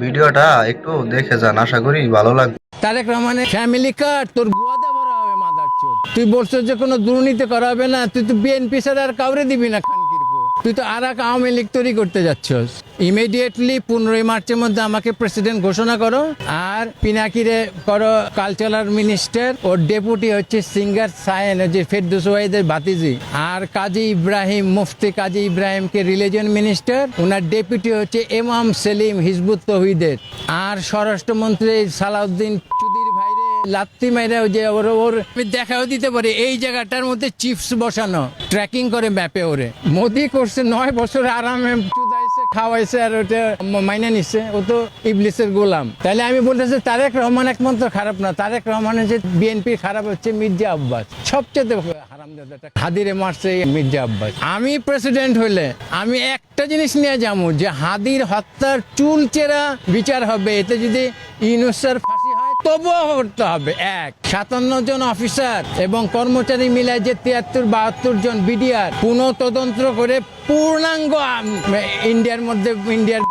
ভিডিওটা একটু দেখে যান, আশা করি ভালো লাগবে। তারেক রহমানের ফ্যামিলি কার্ড তোর গুয়াতে ভরা হবে মাদারচোদ। তুই বলছিস যে কোনো দুর্নীতি করা হবে না, তুই তো বিএনপি ছাড়া আর কাউরে দিবি না খানকিরপো। তুই তো আর এক আওয়ামী লীগ তৈরি করতে যাচ্ছস। ইমিডিয়েটলি 15 মার্চের মধ্যে আমাকে প্রেসিডেন্ট ঘোষণা করো, আর পিনাকিরে করো কালচারাল মিনিস্টার, ওর ডেপুটি হচ্ছে সিঙ্গার সায়েন, যে ফেরদৌস ওয়াহিদের ভাতিজি, আর কাজী ইব্রাহিম, মুফতি কাজী ইব্রাহিমকে রিলিজন মিনিস্টার, ওনার ডেপুটি হচ্ছে ইমাম সেলিম হিজবুত তৌহিদের, আর স্বরাষ্ট্রমন্ত্রী সালাউদ্দিন চুদির ভাইরে লাত্তি মাইরা যে ওর আমি দেখাও দিতে পারি এই জায়গাটার মধ্যে চিপস বসানো, ট্র্যাকিং করে ম্যাপে ওরে। মোদি করছে 9 বছর আরামে চুদাইছে, খাওয়াইছে, আর ওটা মাইনে নিচ্ছে। ও তো ইবলিসের গোলাম। তাহলে আমি বলতেছি তারেক রহমান একমাত্র খারাপ না, তারেক রহমানের যে বিএনপি খারাপ হচ্ছে মির্জা আব্বাস, সবচেয়ে হারামজাদা। হাদিরে মারছে মির্জা আব্বাস। আমি প্রেসিডেন্ট হইলে আমি একটা জিনিস নিয়ে যাবো, যে হাদির হত্যার চুলচেরা বিচার হবে। এতে যদি ইউনূসের ফাঁসি হয় তবুও করতে হবে। 57 জন অফিসার এবং কর্মচারী মিলে যে 73-72 জন বিডিআর পুনঃ তদন্ত করে পূর্ণাঙ্গ ইন্ডিয়ার মধ্যে ইন্ডিয়ার